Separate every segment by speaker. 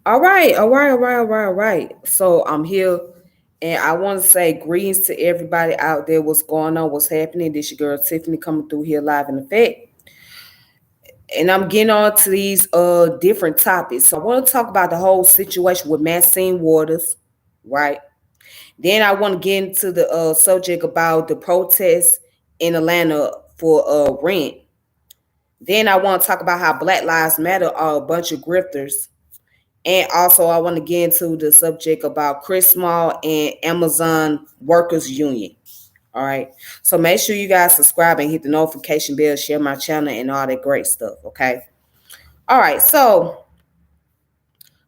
Speaker 1: All right. So I'm here, and I want to say greetings to everybody out there. What's going on? What's happening? This your girl Tiffany coming through here live in effect, and I'm getting on to these different topics. So I want to talk about the whole situation with Maxine Waters, right? Then I want to get into the subject about the protests in Atlanta for rent. Then I want to talk about how Black Lives Matter are a bunch of grifters. And also, I want to get into the subject about Chris Small and Amazon Workers Union. All right. So make sure you guys subscribe and hit the notification bell, share my channel, and all that great stuff. Okay. All right. So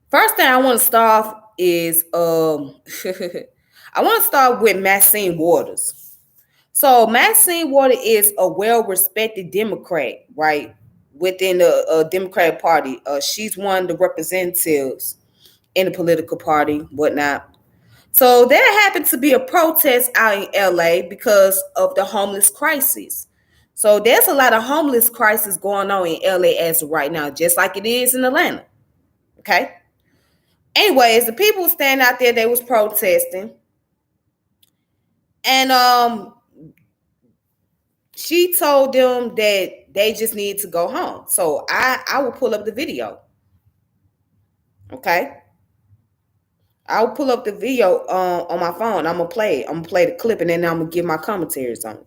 Speaker 1: first thing I want to start off is I want to start with Maxine Waters. So Maxine Waters is a well-respected Democrat, right, within the Democratic Party. She's one of the representatives in the political party, whatnot. So there happened to be a protest out in LA because of the homeless crisis. So there's a lot of homeless crisis going on in LA as of right now, just like it is in Atlanta. Okay. Anyways, the people standing out there, they was protesting. And she told them that they just need to go home. So I will pull up the video. Okay. I'll pull up the video on my phone. I'm gonna play it. I'm gonna play the clip, and then I'm gonna give my commentaries on it.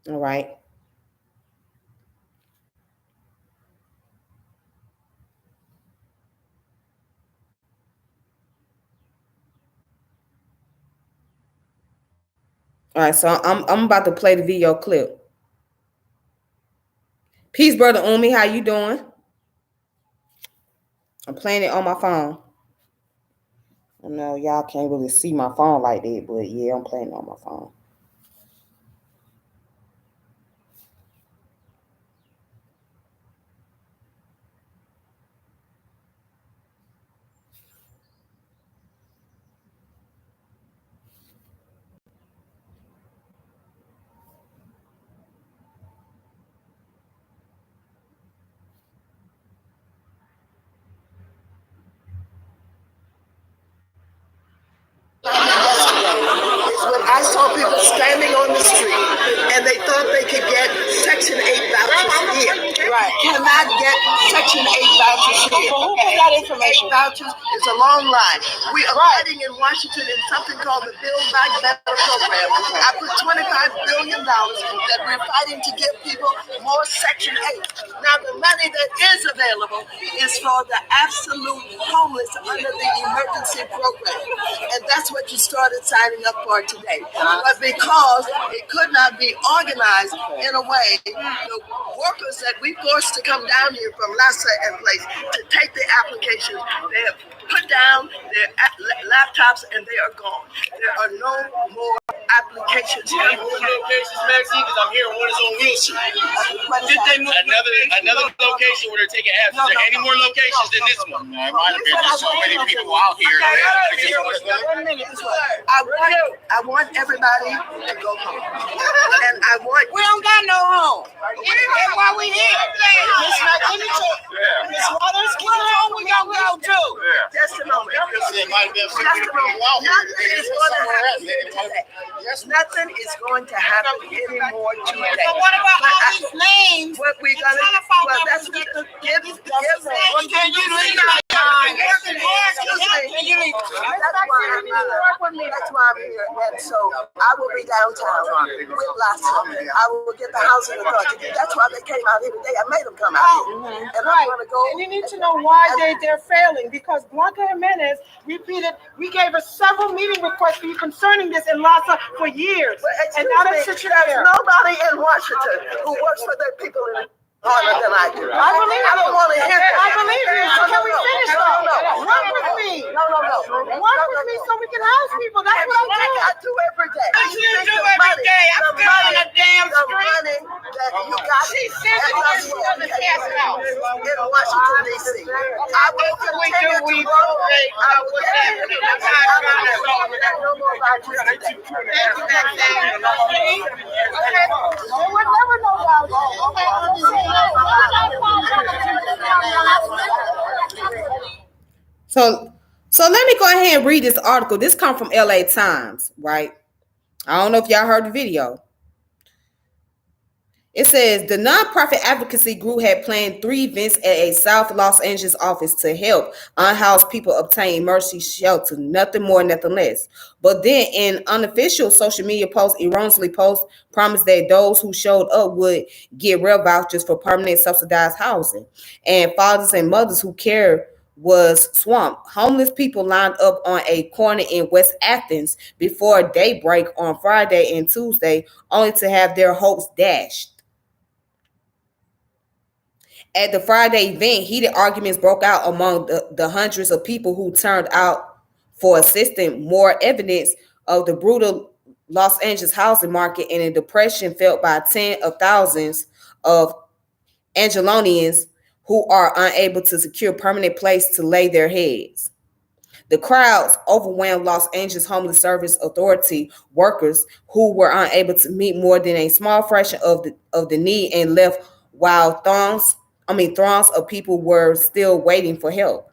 Speaker 1: All right. All right. So I'm about to play the video clip. Peace, brother Umi. How you doing? I'm playing it on my phone. I know y'all can't really see my phone like that, but yeah, I'm playing it on my phone.
Speaker 2: When I saw people standing on the street and they thought they could get Section 8 vouchers here. Right. Cannot get Section 8 vouchers here. Who put that information? 8 vouchers is a long line. We are fighting in Washington in something called the Build Back Better program. I put $25 billion that we're fighting to give people more Section 8. Now the money that is available is for the absolute homeless under the emergency program. And that's what you started signing up for today. But because it could not be organized in a way, the workers that we forced to come down here from Lhasa and place to take the applications, they have put down their laptops and they are gone. There are no more applications.
Speaker 3: Moving locations, Maxine, because I'm here. One is on Wilshire. Did they move another location where they're taking apps? Is there any more locations than this one? No, it might have been. There's so many people out here.
Speaker 2: I want everybody to go home. And I want...
Speaker 4: We don't got no home. That's why we here. Miss Waters, what home we gonna go to?
Speaker 2: Just a moment. Nothing is going to happen anymore today.
Speaker 4: But what about all these names?
Speaker 2: What we gonna well, that's what give
Speaker 4: Can you leave my mind?
Speaker 2: That's why I'm here. And so I will be downtown with Lhasa. I will get the housing authority. That's why they came out here today. I made them come out here. And I'm going to go.
Speaker 5: And you need to know why they're failing, because Blanca Jimenez repeated, we gave her several meeting requests for you concerning this in Lhasa for years. And now they're sitting there.
Speaker 2: Nobody in Washington who works for their people in harder than I do.
Speaker 5: I believe
Speaker 2: I don't want to hear that.
Speaker 5: I believe you. So can we finish though? Work with me.
Speaker 2: No.
Speaker 5: Work with me so we can house people. That's what I'm doing.
Speaker 2: I do every Washington, D.C. I will continue to vote. I will definitely not know more about you. Thank you, Maxine. Okay, we would never know about
Speaker 1: So let me go ahead and read this article. This comes from LA Times, right? I don't know if y'all heard the video. It says the nonprofit advocacy group had planned 3 events at a South Los Angeles office to help unhoused people obtain emergency shelter, nothing more, nothing less. But then in unofficial social media posts, erroneously promised that those who showed up would get rail vouchers for permanent subsidized housing. And fathers and mothers who care was swamped. Homeless people lined up on a corner in West Athens before daybreak on Friday and Tuesday, only to have their hopes dashed. At the Friday event, heated arguments broke out among the hundreds of people who turned out for assistance, more evidence of the brutal Los Angeles housing market and the depression felt by tens of thousands of Angelonians who are unable to secure permanent place to lay their heads. The crowds overwhelmed Los Angeles Homeless Service Authority workers who were unable to meet more than a small fraction of the need and left while throngs of people were still waiting for help.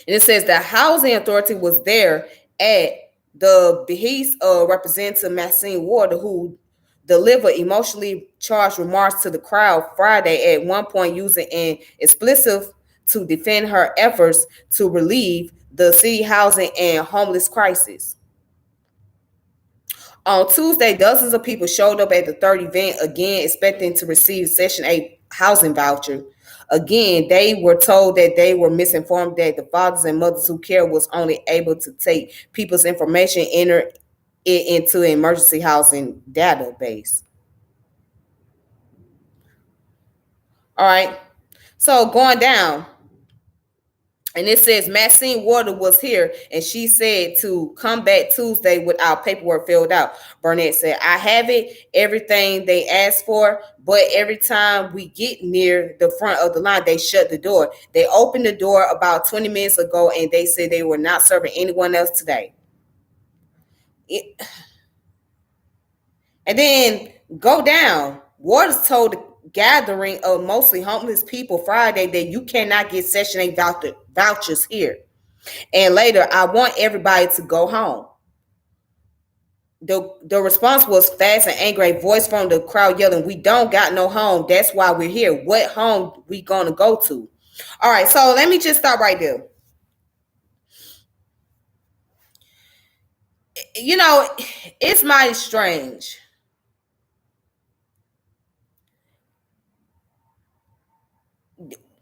Speaker 1: And it says the housing authority was there at the behest of Representative Maxine Waters, who delivered emotionally charged remarks to the crowd Friday, at one point using an expletive to defend her efforts to relieve the city housing and homeless crisis. On Tuesday, dozens of people showed up at the third event, again expecting to receive Section 8 housing voucher. Again, they were told that they were misinformed, that the fathers and mothers who care was only able to take people's information, enter it into an emergency housing database. All right, so going down, and it says Maxine Waters was here, and she said to come back Tuesday with our paperwork filled out. Burnett said, I have it, everything they asked for, but every time we get near the front of the line, they shut the door. They opened the door about 20 minutes ago, and they said they were not serving anyone else today. And then go down. Waters told the gathering of mostly homeless people Friday that you cannot get Section 8 vouchers here. And later, I want everybody to go home. The response was fast and angry, a voice from the crowd yelling, we don't got no home. That's why we're here. What home we gonna go to? All right, so let me just stop right there. You know, it's mighty strange.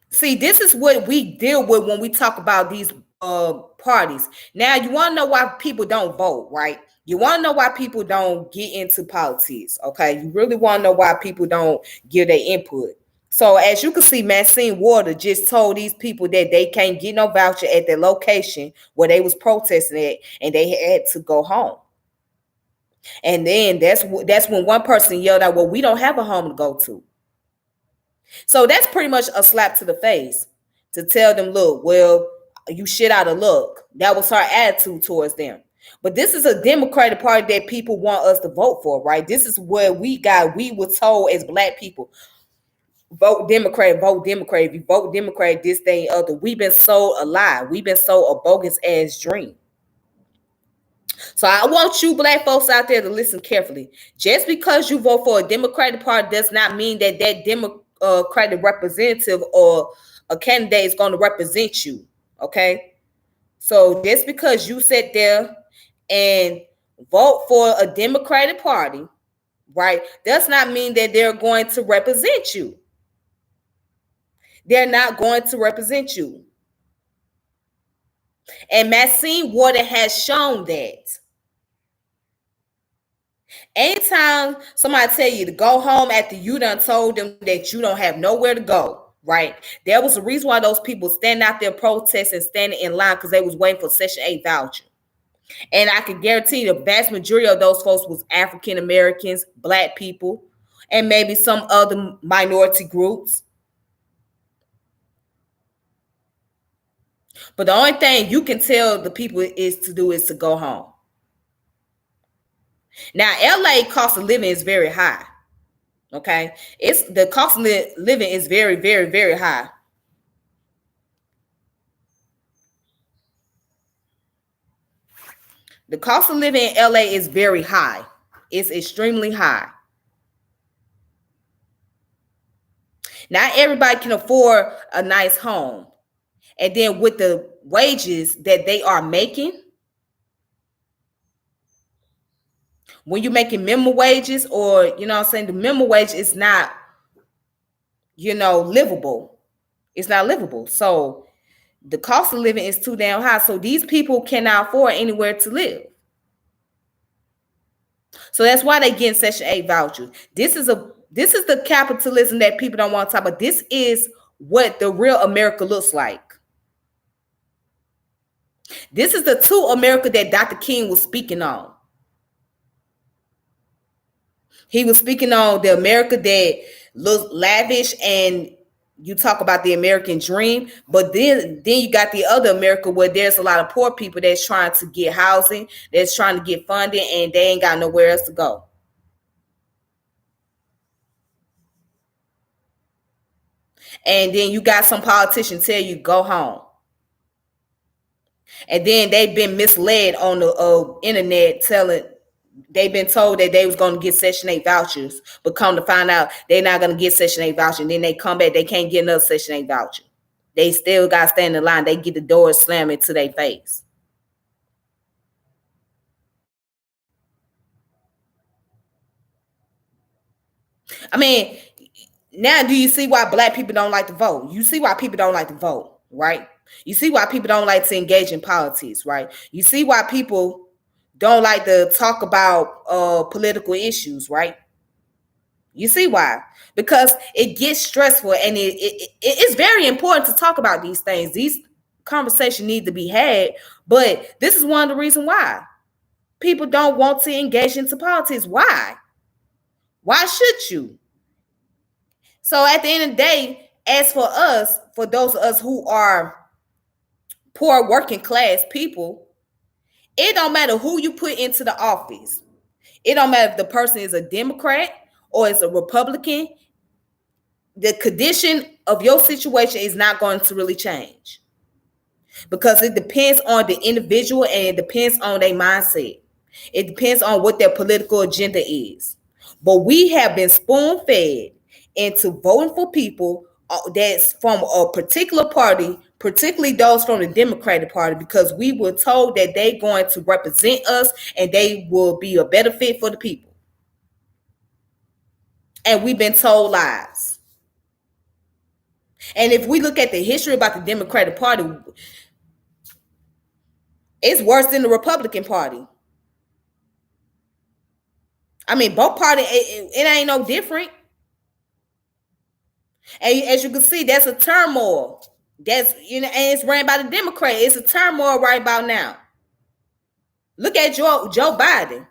Speaker 1: See, this is what we deal with when we talk about these parties. Now, you want to know why people don't vote, right? You want to know why people don't get into politics, okay? You really want to know why people don't give their input. So, as you can see, Maxine Waters just told these people that they can't get no voucher at their location where they was protesting at, and they had to go home. And then that's when one person yelled out, well, we don't have a home to go to. So that's pretty much a slap to the face to tell them, look, well, you shit out of luck. That was her attitude towards them. But this is a Democratic Party that people want us to vote for, right? This is what we were told as Black people. Vote Democrat, vote Democrat. If you vote Democrat, this, that, and other. We've been sold a lie. We've been sold a bogus ass dream. So I want you Black folks out there to listen carefully. Just because you vote for a Democratic Party does not mean that Democratic representative or a candidate is going to represent you. Okay, so just because you sit there and vote for a Democratic Party, right, does not mean that they're going to represent you. They're not going to represent you. And Maxine Waters has shown that. Anytime somebody tell you to go home after you done told them that you don't have nowhere to go, right? There was a reason why those people stand out there protesting, standing in line, because they was waiting for Section 8 voucher. And I can guarantee the vast majority of those folks was African Americans, Black people, and maybe some other minority groups. But the only thing you can tell the people is to go home. Now, LA cost of living is very high. Okay, it's the cost of living is very, very, very high. The cost of living in LA is very high. It's extremely high. Not everybody can afford a nice home. And then with the wages that they are making, when you're making minimum wages, or, you know what I'm saying, the minimum wage is not, livable. It's not livable. So the cost of living is too damn high. So these people cannot afford anywhere to live. So that's why they get Section 8 vouchers. This is the capitalism that people don't want to talk about. This is what the real America looks like. This is the true America that Dr. King was speaking on. He was speaking on the America that looks lavish, and you talk about the American dream, but then you got the other America where there's a lot of poor people that's trying to get housing, that's trying to get funding, and they ain't got nowhere else to go. And then you got some politicians tell you go home. And then they've been misled on the internet, they've been told that they was going to get Section 8 vouchers, but come to find out they're not going to get Section 8 voucher. And then they come back, they can't get another Section 8 voucher. They still got to stand in line. They get the doors slammed into their face. I mean, now do you see why Black people don't like to vote? You see why people don't like to vote, right? You see why people don't like to engage in politics, right? You see why people don't like to talk about political issues, right? You see why? Because it gets stressful, and it's very important to talk about these things. These conversations need to be had, but this is one of the reasons why people don't want to engage into politics. Why? Why should you? So at the end of the day, as for us, for those of us who are poor working class people, it don't matter who you put into the office. It don't matter if the person is a Democrat or is a Republican. The condition of your situation is not going to really change, because it depends on the individual, and it depends on their mindset. It depends on what their political agenda is. But we have been spoon-fed into voting for people that's from a particular party, particularly those from the Democratic Party, because we were told that they're going to represent us and they will be a better fit for the people. And we've been told lies. And if we look at the history about the Democratic Party, it's worse than the Republican Party. I mean, both parties, it ain't no different. And as you can see, that's a turmoil. That's, and it's ran by the Democrat. It's a turmoil right about now. Look at Joe Biden.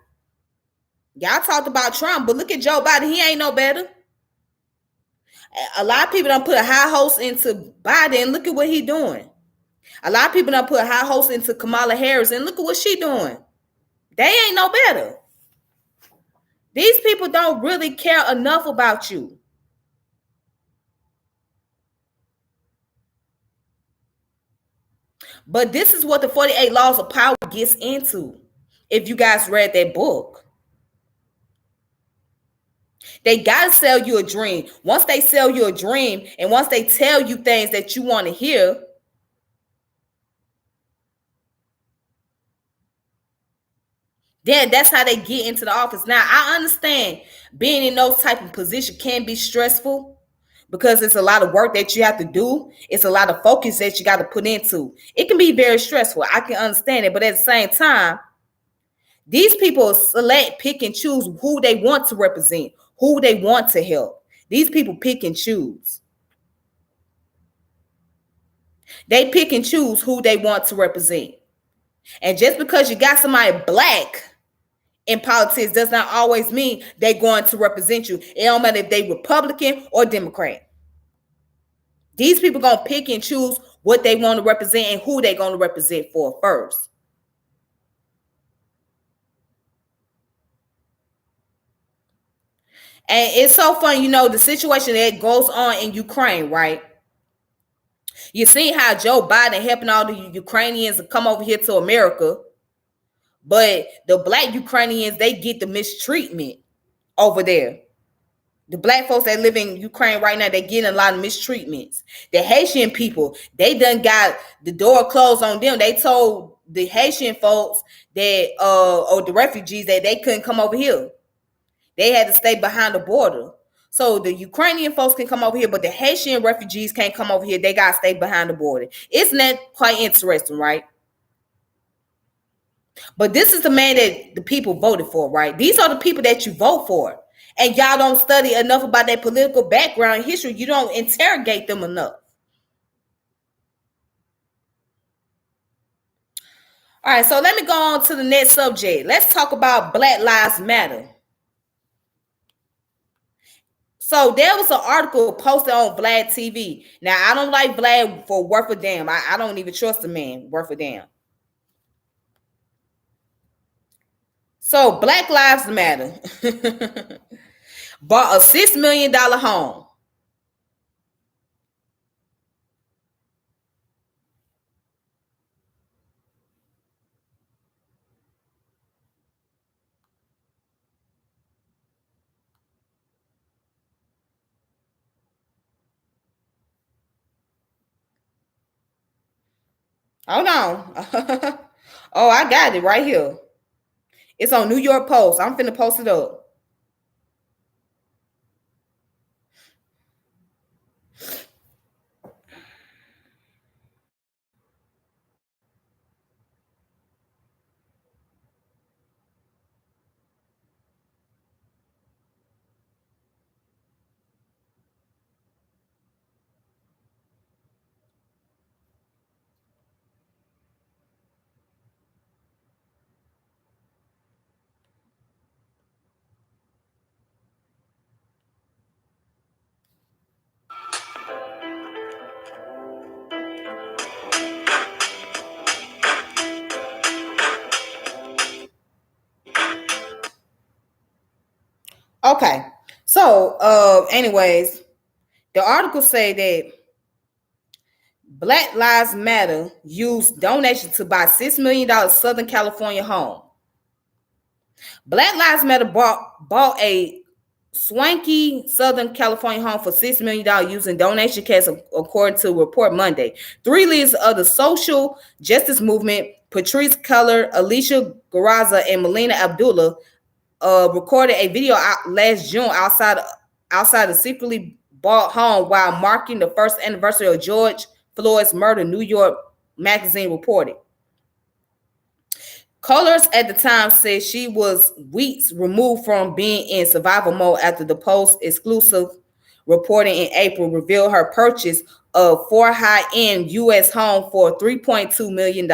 Speaker 1: Y'all talked about Trump, but look at Joe Biden. He ain't no better. A lot of people don't put a high hopes into Biden, and look at what he doing. A lot of people don't put high hopes into Kamala Harris, and look at what she doing. They ain't no better. These people don't really care enough about you. But this is what the 48 Laws of Power gets into. If you guys read that book, they got to sell you a dream. Once they sell you a dream, and once they tell you things that you want to hear, then that's how they get into the office. Now, I understand being in those type of positions can be stressful, because it's a lot of work that you have to do. It's a lot of focus that you got to put into. It can be very stressful. I can understand it. But at the same time, these people select, pick, and choose who they want to represent, who they want to help. These people pick and choose. They pick and choose who they want to represent. And just because you got somebody Black in politics does not always mean they're going to represent you. It don't matter if they Republican or Democrat. These people gonna pick and choose what they want to represent and who they're going to represent for first. And it's so funny, you know, the situation that goes on in Ukraine, right? You see how Joe Biden helping all the Ukrainians to come over here to America, but the black Ukrainians, they get the mistreatment over there. The black folks that live in Ukraine right now, they getting a lot of mistreatments. The Haitian people, they done got the door closed on them. They told the Haitian folks that, or the refugees, that they couldn't come over here. They had to stay behind the border. So the Ukrainian folks can come over here, but the Haitian refugees can't come over here. They got to stay behind the border. Isn't that quite interesting, right? But this is the man that the people voted for, right? These are the people that you vote for. And y'all don't study enough about their political background and history. You don't interrogate them enough. All right, so let me go on to the next subject. Let's talk about Black Lives Matter. So there was an article posted on Vlad TV. Now, I don't like Vlad for worth a damn. I don't even trust the man worth a damn. So Black Lives Matter bought a $6 million home. Hold on. Oh, I got it right here. It's on New York Post. I'm finna post it up. Okay. So, anyways, the article say that Black Lives Matter used donation to buy $6 million Southern California home. Black Lives Matter bought a swanky Southern California home for $6 million using donation cash, according to a report Monday. 3 leaders of the social justice movement, Patrice Keller, Alicia Garza, and Melina Abdullah, recorded a video last June outside the secretly bought home while marking the first anniversary of George Floyd's murder, New York Magazine reported. Colors at the time said she was weeks removed from being in survival mode after the Post exclusive reporting in April revealed her purchase of 4 high-end U.S. home for $3.2 million.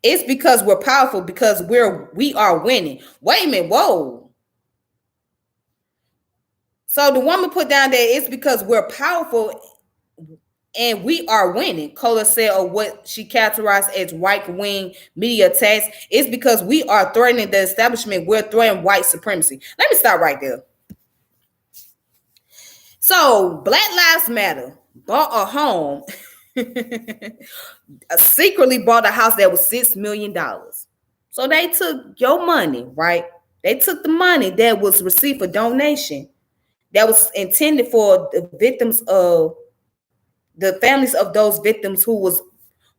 Speaker 1: It's because we're powerful, because we are winning. Wait a minute, whoa. So the woman put down that it's because we're powerful and we are winning. Kohler said of what she characterized as right-wing media attacks. It's because we are threatening the establishment. We're threatening white supremacy. Let me stop right there. So Black Lives Matter bought a home, secretly bought a house that was $6 million. So they took your money, right? They took the money that was received for donation that was intended for the victims of the families of those victims who was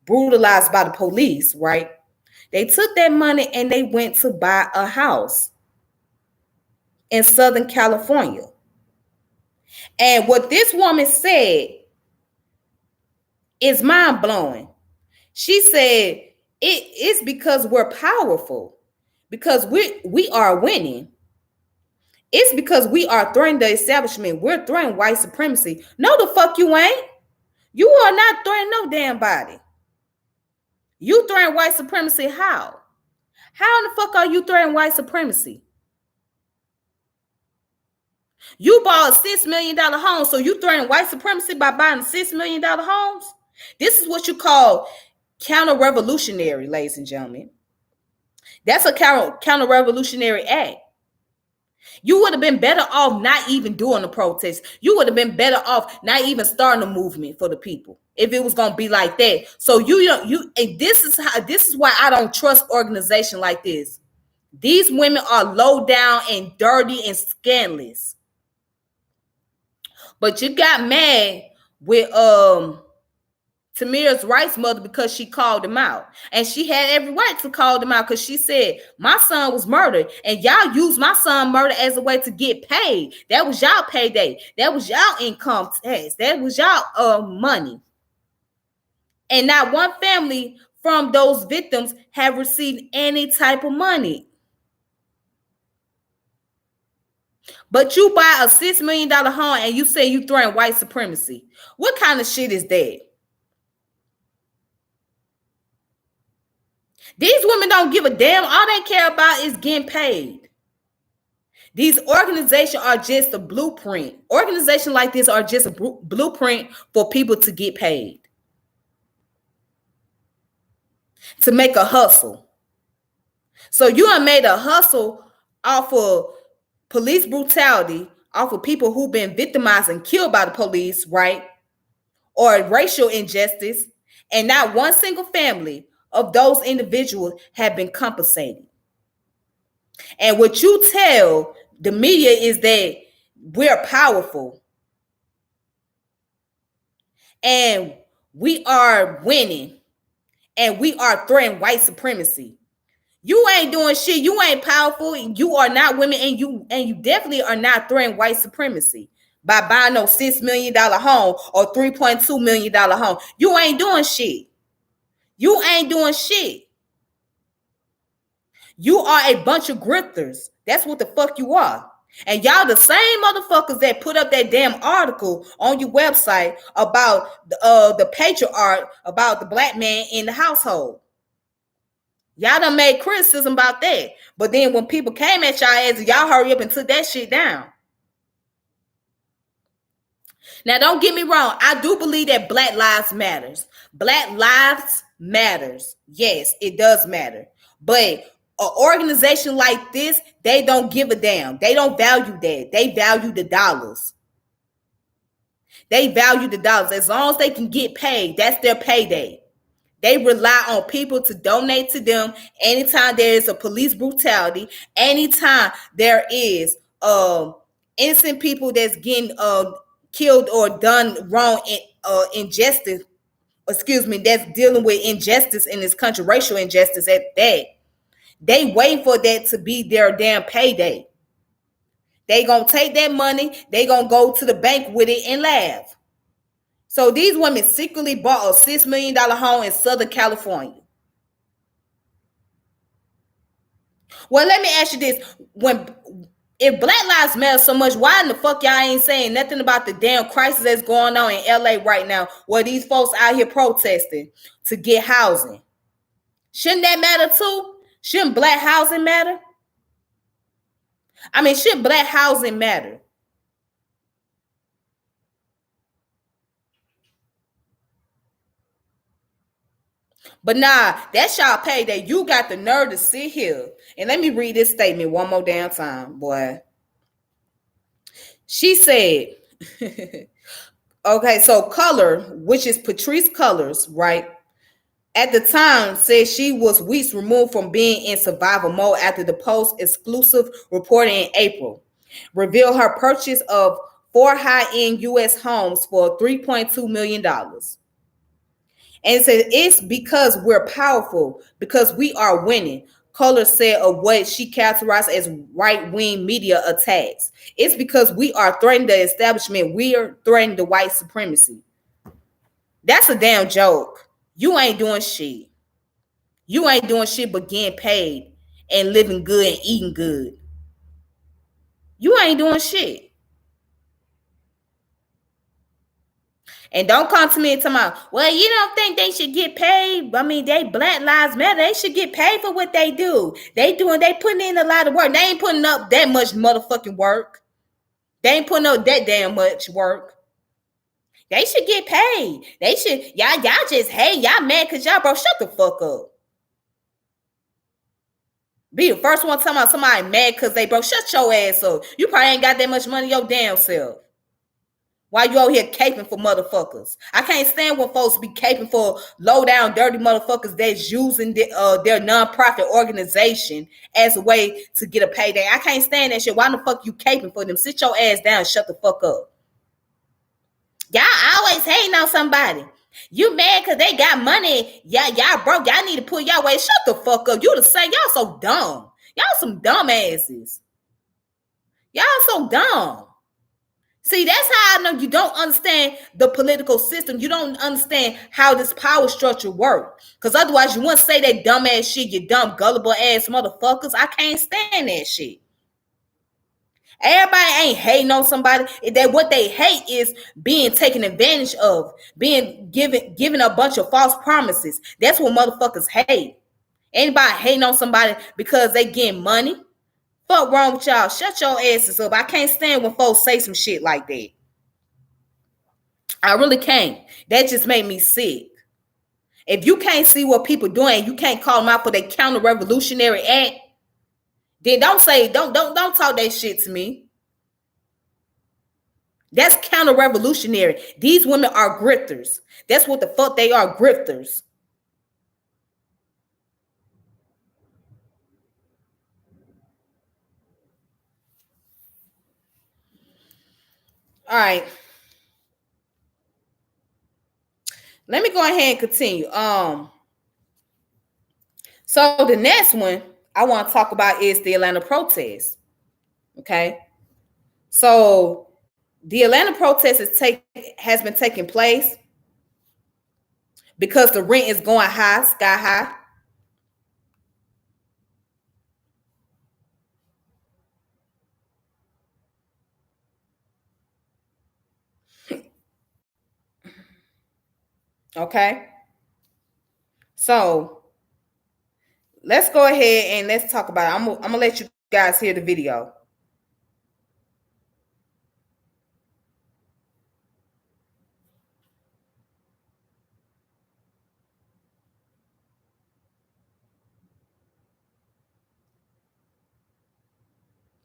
Speaker 1: brutalized by the police, right? They took that money and they went to buy a house in Southern California. And what this woman said is mind-blowing. She said it's because we're powerful, because we are winning. It's because we are threatening the establishment. We're threatening white supremacy. No, the fuck you ain't. You are not threatening no damn body. You threaten white supremacy how? How in the fuck are you threatening white supremacy? You bought a $6 million home, so you threaten white supremacy by buying $6 million homes? This is what you call counter-revolutionary, ladies and gentlemen. That's a counter-revolutionary act. You would have been better off not even doing the protest. You would have been better off not even starting a movement for the people if it was gonna be like that. So and this is why I don't trust organization like this. These women are low down and dirty and scandalous. But you got mad with Tamira's Wright's mother because she called him out. And she had every right to call him out because she said, my son was murdered. And y'all used my son murder as a way to get paid. That was y'all payday. That was y'all income tax. That was y'all money. And not one family from those victims have received any type of money. But you buy a $6 million home and you say you throwing white supremacy. What kind of shit is that? These women don't give a damn. All they care about is getting paid. These organizations are just a blueprint. Organizations like this are just a blueprint for people to get paid. To make a hustle. So you have made a hustle off of police brutality, off of people who've been victimized and killed by the police, right? Or racial injustice. And not one single family of those individuals have been compensated. And what you tell the media is that we're powerful. And we are winning. And we are threatening white supremacy. You ain't doing shit. You ain't powerful. You are not women, and you definitely are not threatening white supremacy by buying no $6 million home or $3.2 million home. You ain't doing shit. You ain't doing shit. You are a bunch of grifters. That's what the fuck you are. And y'all the same motherfuckers that put up that damn article on your website about the patriarch, about the black man in the household. Y'all done made criticism about that. But then when people came at y'all ass, y'all hurry up and took that shit down. Now, don't get me wrong. I do believe that Black Lives Matters. Black Lives Matters. Yes, it does matter. But an organization like this, they don't give a damn. They don't value that. They value the dollars. They value the dollars. As long as they can get paid, that's their payday. They rely on people to donate to them anytime there is a police brutality, anytime there is innocent people that's getting killed or done wrong injustice, that's dealing with injustice in this country, racial injustice at that. They wait for that to be their damn payday. They gonna take that money, they gonna go to the bank with it and laugh. So these women secretly bought a $6 million home in Southern California. Well, let me ask you this. If Black Lives Matter so much, why in the fuck y'all ain't saying nothing about the damn crisis that's going on in LA right now, where these folks out here protesting to get housing? Shouldn't that matter too? Shouldn't black housing matter? I mean, should black housing matter? But nah, that's y'all payday. You got the nerve to sit here. And let me read this statement one more damn time, boy. She said, okay, so Color, which is Patrice Cullors, right? At the time, said she was weeks removed from being in survival mode after the Post exclusive reporting in April revealed her purchase of 4 high-end U.S. homes for $3.2 million. And it says, it's because we're powerful, because we are winning, Cullors said of what she characterized as right-wing media attacks. It's because we are threatening the establishment. We are threatening the white supremacy. That's a damn joke. You ain't doing shit. You ain't doing shit but getting paid and living good and eating good. You ain't doing shit. And don't come to me and tell me, well, you don't think they should get paid? I mean, they Black Lives Matter. They should get paid for what they do. They putting in a lot of work. They ain't putting up that much motherfucking work. They ain't putting up that damn much work. They should get paid. They should. Y'all just, hey, y'all mad because y'all, bro, shut the fuck up. Be the first one talking about somebody mad because they broke. Shut your ass up. You probably ain't got that much money your damn self. Why you out here caping for motherfuckers? I can't stand when folks be caping for low down, dirty motherfuckers that's using their nonprofit organization as a way to get a payday. I can't stand that shit. Why the fuck you caping for them? Sit your ass down and shut the fuck up. Y'all always hating on somebody. You mad because they got money. Y'all broke. Y'all need to pull y'all way. Shut the fuck up. You the same. Y'all so dumb. Y'all some dumb asses. Y'all so dumb. See, that's how I know you don't understand the political system. You don't understand how this power structure works. Because otherwise you wouldn't say that dumb ass shit, you dumb gullible ass motherfuckers. I can't stand that shit. Everybody ain't hating on somebody. That what they hate is being taken advantage of, being given a bunch of false promises. That's what motherfuckers hate. Anybody hating on somebody because they getting money? Fuck wrong with y'all? Shut your asses up. I can't stand when folks say some shit like that. I really can't. That just made me sick. If you can't see what people doing, you can't call them out for their counter-revolutionary act, then don't talk that shit to me. That's counter-revolutionary. These women are grifters. That's what the fuck they are, grifters. All right. Let me go ahead and continue. So the next one I want to talk about is the Atlanta protest. Okay. So the Atlanta protest has been taking place because the rent is going high, sky high. Okay. So let's go ahead and let's talk about it. I'm gonna let you guys hear the video.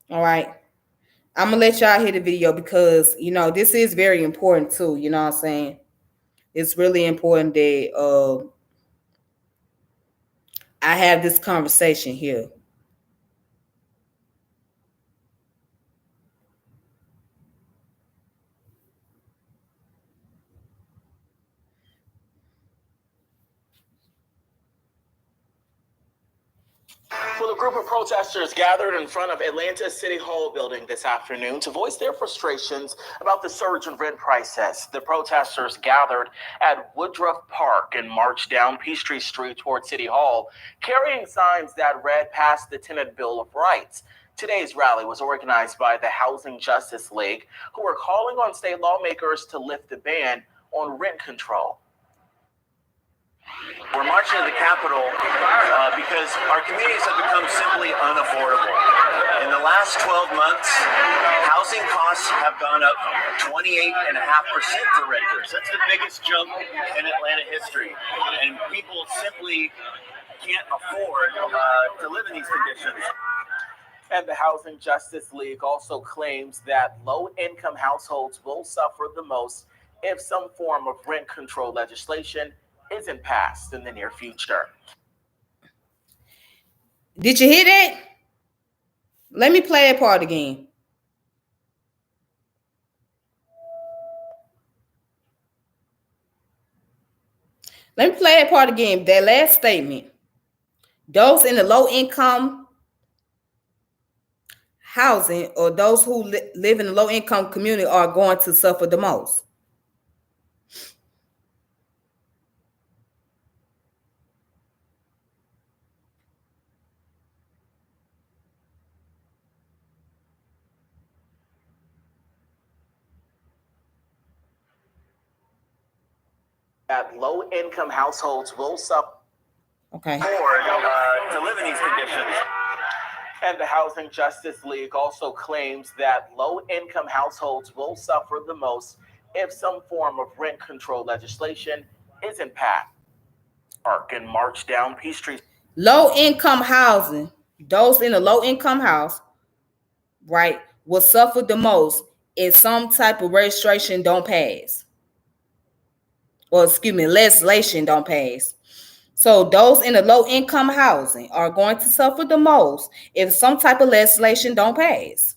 Speaker 1: All right. I'm gonna let y'all hear the video because this is very important too. You know what I'm saying? It's really important that I have this conversation here.
Speaker 3: Well, a group of protesters gathered in front of Atlanta City Hall building this afternoon to voice their frustrations about the surge in rent prices. The protesters gathered at Woodruff Park and marched down Peachtree Street toward City Hall, carrying signs that read "Pass the Tenant Bill of Rights." Today's rally was organized by the Housing Justice League, who are calling on state lawmakers to lift the ban on rent control. We're marching to the Capitol because our communities have become simply unaffordable. In the last 12 months, housing costs have gone up 28.5% for renters. That's the biggest jump in Atlanta history. And people simply can't afford to live in these conditions. And the Housing Justice League also claims that low-income households will suffer the most if some form of rent control legislation isn't passed in the near future.
Speaker 1: Did you hear that? Let me play that part again. Let me play that part again. That last statement. Those in the low income housing or those who live in the low income community are going to suffer the most.
Speaker 3: That low-income households will suffer
Speaker 1: to live
Speaker 3: in these conditions.
Speaker 6: And the Housing Justice League also claims that low-income households will suffer the most if some form of rent control legislation isn't passed. Park and march down Peachtree.
Speaker 1: Low-income housing, those in a low-income house, right, will suffer the most if some type of registration don't pass. Or excuse me, legislation don't pass. So those in the low-income housing are going to suffer the most if some type of legislation don't pass.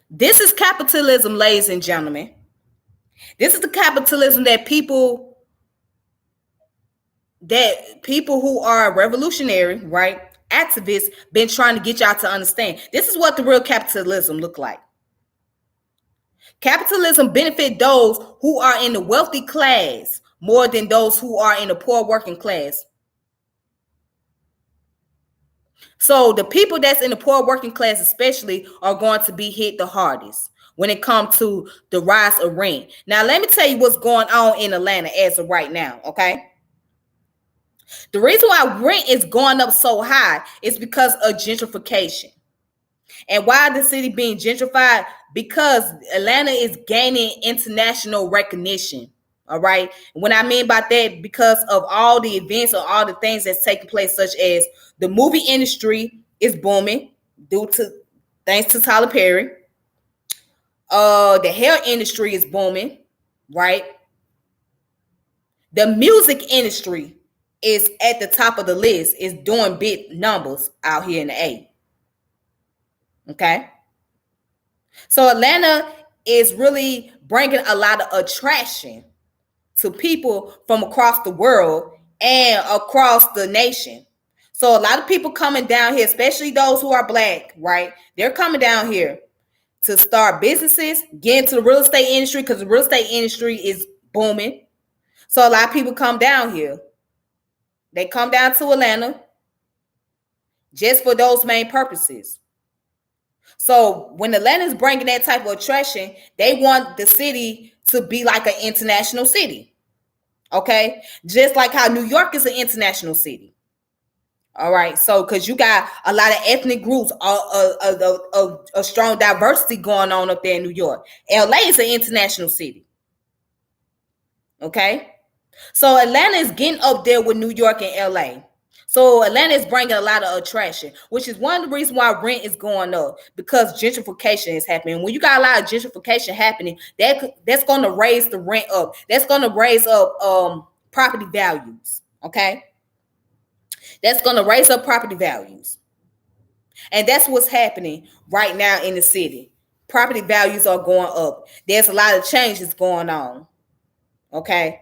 Speaker 1: This is capitalism, ladies and gentlemen. This is the capitalism that people who are revolutionary, right, activists, been trying to get y'all to understand. This is what the real capitalism look like. Capitalism benefit those who are in the wealthy class more than those who are in the poor working class. So the people that's in the poor working class especially are going to be hit the hardest when it comes to the rise of rent. Now, let me tell you what's going on in Atlanta as of right now, okay? The reason why rent is going up so high is because of gentrification. And why the city being gentrified? Because Atlanta is gaining international recognition. All right. What I mean by that, because of all the events or all the things that's taking place, such as the movie industry is booming thanks to Tyler Perry. The hair industry is booming, right? The music industry is at the top of the list, is doing big numbers out here in the A. Okay. So Atlanta is really bringing a lot of attraction to people from across the world and across the nation. So a lot of people coming down here, especially those who are black, right? They're coming down here to start businesses, get into the real estate industry because the real estate industry is booming. So a lot of people come down here. They come down to Atlanta just for those main purposes. So when Atlanta is bringing that type of attraction, they want the city to be like an international city. Okay? Just like how New York is an international city. All right. So because you got a lot of ethnic groups, a strong diversity going on up there in New York. LA is an international city. Okay? So Atlanta is getting up there with New York and LA. So Atlanta is bringing a lot of attraction, which is one of the reasons why rent is going up, because gentrification is happening. When you got a lot of gentrification happening, that's going to raise the rent up. That's going to raise up property values. Okay, that's going to raise up property values, and that's what's happening right now in the city. Property values are going up. There's a lot of changes going on. Okay.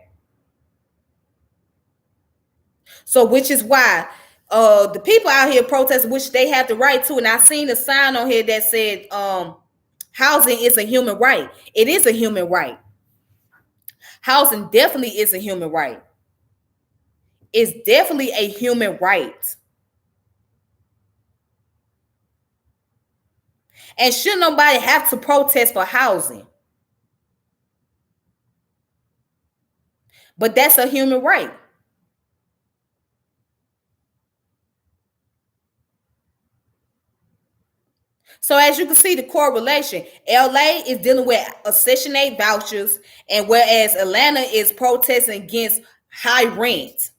Speaker 1: So, which is why the people out here protesting, which they have the right to, and I seen a sign on here that said, housing is a human right. It is a human right. Housing definitely is a human right. It's definitely a human right. And should nobody have to protest for housing? But that's a human right. So as you can see, the correlation, LA is dealing with Section 8 vouchers, and whereas Atlanta is protesting against high rent.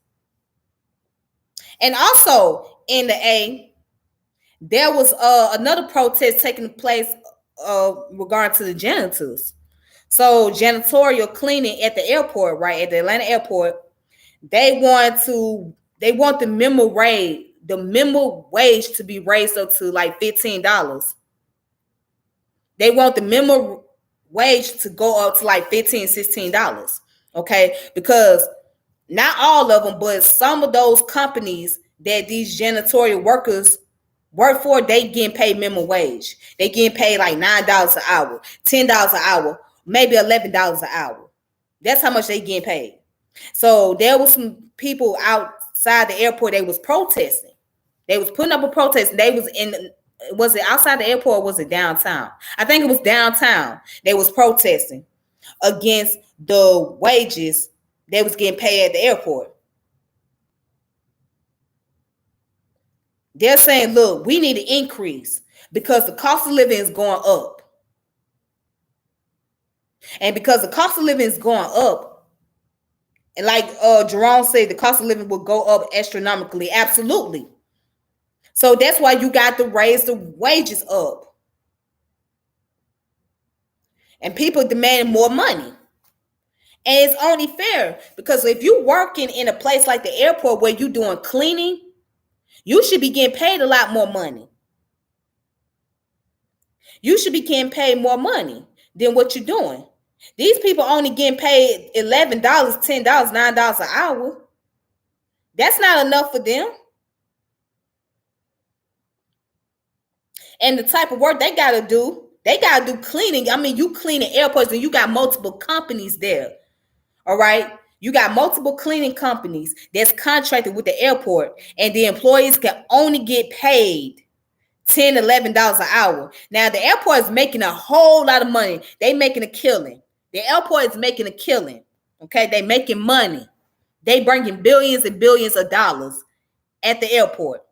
Speaker 1: And also in the A, there was another protest taking place regarding to the janitors. So janitorial cleaning at the airport, right, at the Atlanta airport, they want the minimum wage to be raised up to like $15. They want the minimum wage to go up to like $15, $16. Okay, because not all of them, but some of those companies that these janitorial workers work for, they getting paid minimum wage. They getting paid like $9 an hour, $10 an hour, maybe $11 an hour. That's how much they getting paid. So there was some people outside the airport. They was protesting. They was putting up a protest. They was was it outside the airport or was it downtown? I think it was downtown. They was protesting against the wages they was getting paid at the airport. They're saying, look, we need an increase because the cost of living is going up. And because the cost of living is going up, and like Jerome said, the cost of living will go up astronomically. Absolutely. So that's why you got to raise the wages up. And people demand more money. And it's only fair because if you're working in a place like the airport where you're doing cleaning, you should be getting paid a lot more money. You should be getting paid more money than what you're doing. These people only getting paid $11, $10, $9 an hour. That's not enough for them. And the type of work they got to do cleaning. I mean, you cleaning airports and you got multiple companies there. All right. You got multiple cleaning companies that's contracted with the airport, and the employees can only get paid $10, $11 an hour. Now, the airport is making a whole lot of money. They making a killing. The airport is making a killing. Okay. They making money. They bringing billions and billions of dollars at the airport.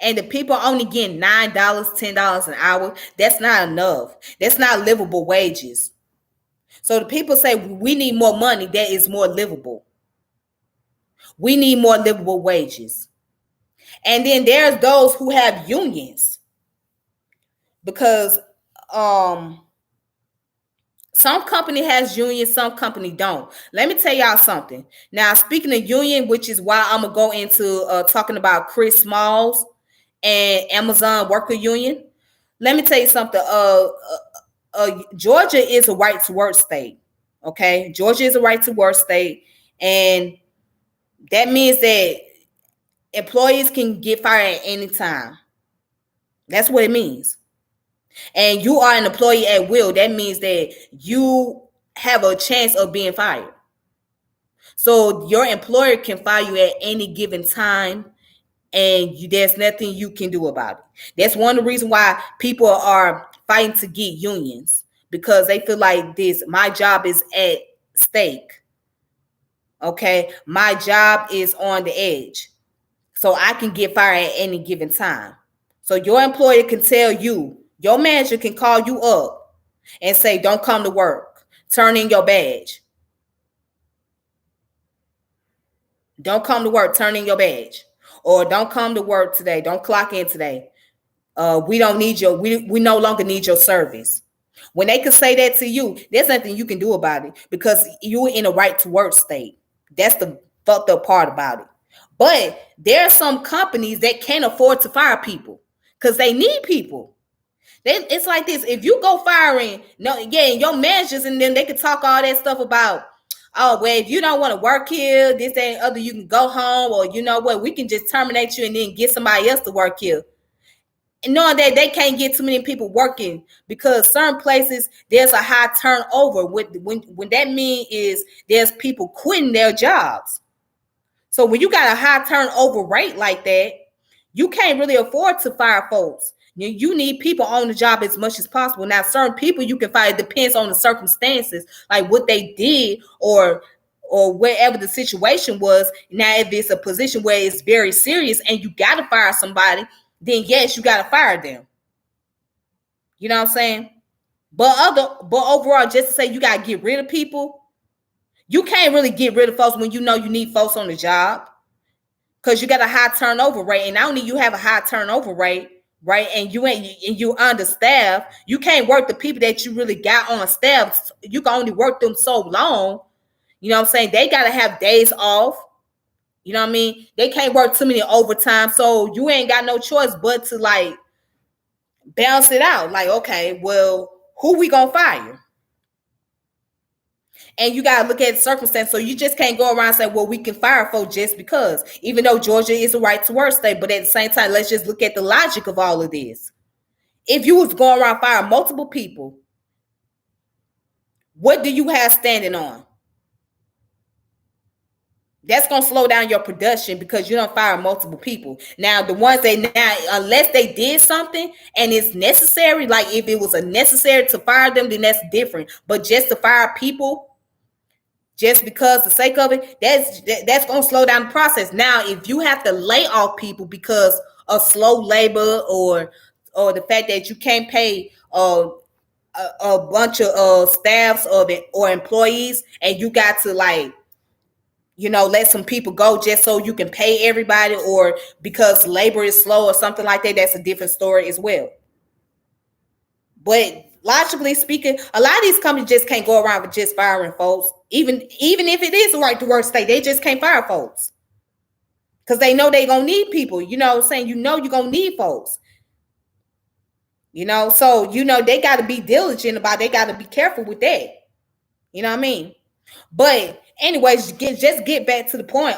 Speaker 1: And the people only getting $9, $10 an hour. That's not enough. That's not livable wages. So the people say we need more money that is more livable. We need more livable wages. And then there's those who have unions. Because some company has unions, some company don't. Let me tell y'all something. Now, speaking of union, which is why I'm going to go into talking about Chris Smalls and Amazon Worker Union. Let me tell you something. Georgia is a right to work state. Okay, Georgia is a right to work state, and that means that employees can get fired at any time. That's what it means. And you are an employee at will. That means that you have a chance of being fired. So your employer can fire you at any given time, and there's nothing you can do about it. That's one of the reasons why people are fighting to get unions, because they feel like my job is at stake. Okay, my job is on the edge, so I can get fired at any given time. So your employer can tell you, your manager can call you up and say, don't come to work, turn in your badge. Don't come to work, turn in your badge. Or don't come to work today, don't clock in today. We don't need we no longer need your service. When they can say that to you, there's nothing you can do about it because you're in a right to work state. That's the fucked up part about it. But there are some companies that can't afford to fire people because they need people. It's like this. If you go firing, your managers and them, they can talk all that stuff about, oh, well, if you don't want to work here, this, that, and other, you can go home, or you know what, we can just terminate you and then get somebody else to work here. And knowing that they can't get too many people working because certain places there's a high turnover. When that means is there's people quitting their jobs. So when you got a high turnover rate like that, you can't really afford to fire folks. You need people on the job as much as possible. Now, certain people you can fire. It depends on the circumstances, like what they did or wherever the situation was. Now, if it's a position where it's very serious and you got to fire somebody, then yes, you got to fire them. You know what I'm saying? But overall, just to say you got to get rid of people, you can't really get rid of folks when you know you need folks on the job because you got a high turnover rate. And not only you have a high turnover rate, right, and you understaffed, you can't work the people that you really got on staff. You can only work them so long. You know what I'm saying? They got to have days off. You know what I mean? They can't work too many overtime. So you ain't got no choice but to like balance it out. Like, okay, well, who we gonna fire? And you got to look at the circumstance. So you just can't go around and say, well, we can fire folks just because, even though Georgia is a right to work state. But at the same time, let's just look at the logic of all of this. If you was going around firing multiple people, what do you have standing on? That's going to slow down your production because you don't fire multiple people. Now, the ones unless they did something and it's necessary, like if it was necessary to fire them, then that's different. But just to fire people, just because the sake of it, that's going to slow down the process. Now, if you have to lay off people because of slow labor or the fact that you can't pay a bunch of staffs or employees, and you got to like, let some people go just so you can pay everybody, or because labor is slow or something like that, that's a different story as well. But logically speaking, a lot of these companies just can't go around with just firing folks. Even if it is a right to work state, they just can't fire folks. Because they know they're going to need people. You know what I'm saying? You're going to need folks. So, they got to be diligent about it. They got to be careful with that. You know what I mean? But anyways, just get back to the point.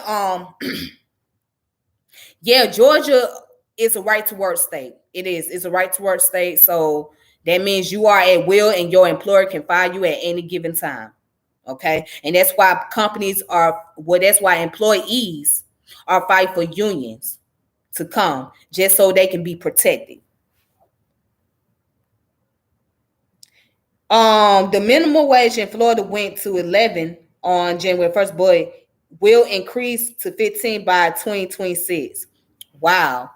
Speaker 1: Yeah, Georgia is a right to work state. It is. It's a right to work state. So that means you are at will and your employer can fire you at any given time. Okay. And that's why that's why employees are fighting for unions to come just so they can be protected. The minimum wage in Florida went to 11 on January 1st, but will increase to 15 by 2026. Wow.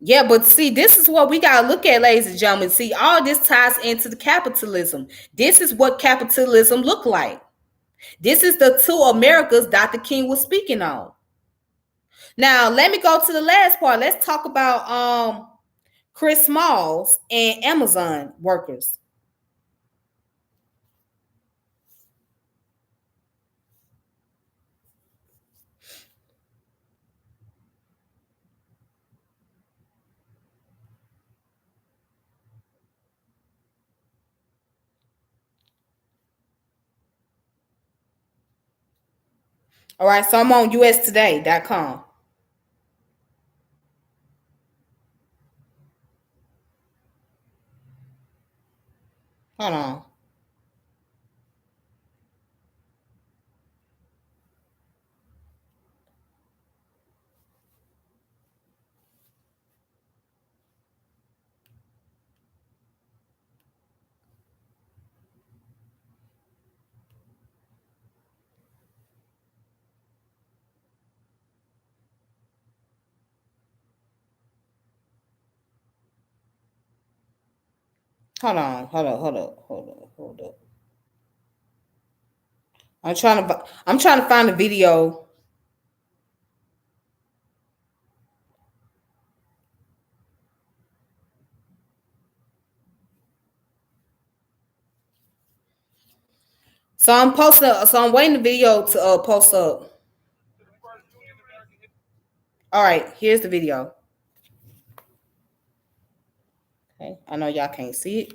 Speaker 1: Yeah, but see, this is what we got to look at, ladies and gentlemen. See, all this ties into the capitalism. This is what capitalism look like. This is the two Americas Dr. King was speaking on. Now, let me go to the last part. Let's talk about Chris Smalls and Amazon workers. All right, so I'm on ustoday.com. Hold on. Hold up. I'm trying to find a video. So I'm waiting the video to post up. All right, here's the video. Okay, I know y'all can't see it.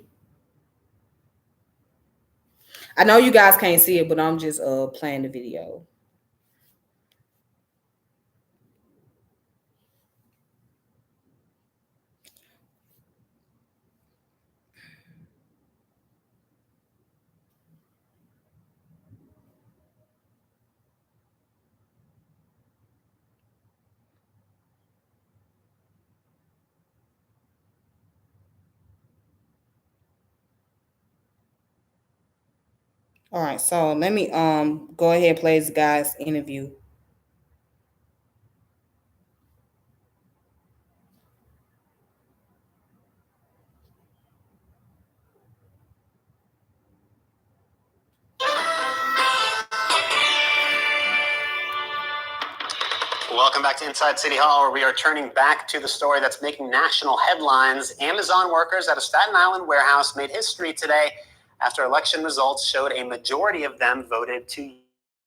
Speaker 1: I know you guys can't see it, but I'm just playing the video. All right, so let me go ahead and play this guy's interview.
Speaker 3: Welcome back to Inside City Hall, where we are turning back to the story that's making national headlines. Amazon workers at a Staten Island warehouse made history today after election results showed a majority of them voted to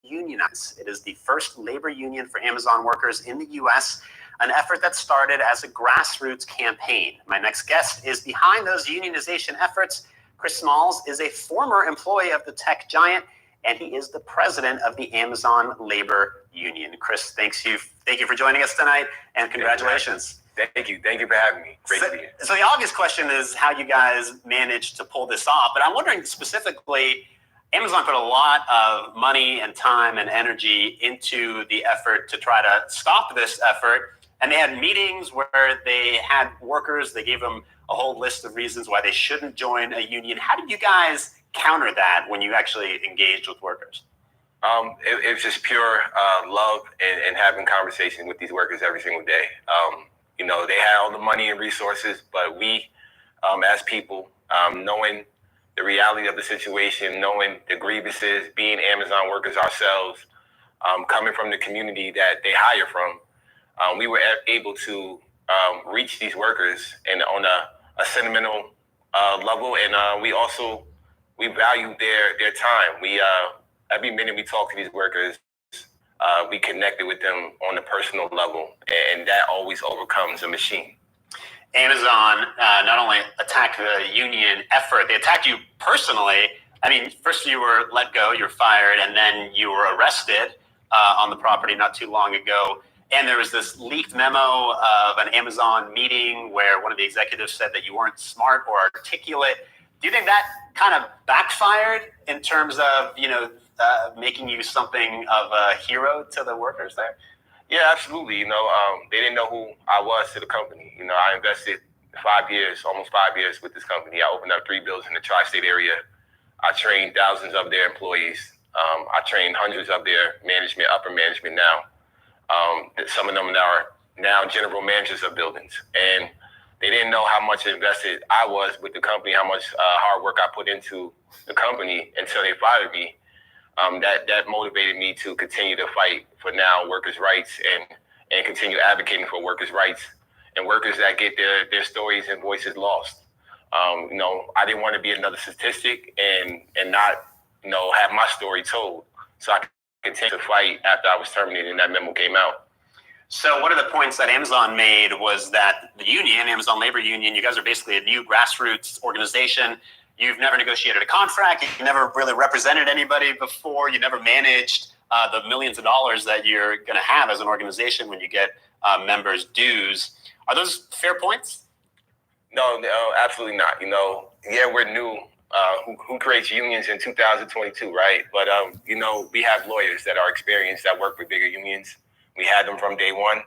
Speaker 3: unionize. It is the first labor union for Amazon workers in the U.S., an effort that started as a grassroots campaign. My next guest is behind those unionization efforts. Chris Smalls is a former employee of the tech giant, and he is the president of the Amazon Labor Union. Chris, thank you for joining us tonight, and congratulations.
Speaker 7: Thank you for having me. Great to be here.
Speaker 3: So the obvious question is how you guys managed to pull this off, but I'm wondering specifically, Amazon put a lot of money and time and energy into the effort to try to stop this effort.
Speaker 8: and they had meetings where they had workers, they gave them a whole list of reasons why they shouldn't join a union. How did you guys counter that when you actually engaged with workers?
Speaker 7: It was just pure love and having conversations with these workers every single day. They had all the money and resources, but we, as people, knowing the reality of the situation, knowing the grievances, being Amazon workers ourselves, coming from the community that they hire from, we were able to reach these workers and on a sentimental level, and we valued their time. We every minute we talked to these workers, we connected with them on a personal level, and that always overcomes a machine.
Speaker 8: Amazon not only attacked the union effort, they attacked you personally. I mean, first you were let go, you were fired, and then you were arrested on the property not too long ago. And there was this leaked memo of an Amazon meeting where one of the executives said that you weren't smart or articulate. Do you think that kind of backfired in terms of, making you something of a hero to the workers there?
Speaker 7: Yeah, absolutely. They didn't know who I was to the company. I invested almost 5 years with this company. I opened up 3 buildings in the tri-state area. I trained thousands of their employees. I trained hundreds of their upper management now. Some of them are now general managers of buildings. And they didn't know how much invested I was with the company, how much hard work I put into the company until they fired me. That motivated me to continue to fight for now workers' rights and continue advocating for workers' rights and workers that get their stories and voices lost. I didn't want to be another statistic and not, have my story told. So I continued to fight after I was terminated and that memo came out.
Speaker 8: So one of the points that Amazon made was that the union, Amazon Labor Union, you guys are basically a new grassroots organization. You've never negotiated a contract. You've never really represented anybody before. You never managed the millions of dollars that you're going to have as an organization when you get members' dues. Are those fair points?
Speaker 7: No, absolutely not. We're new. Who creates unions in 2022, right? But, we have lawyers that are experienced that work with bigger unions. We had them from day one.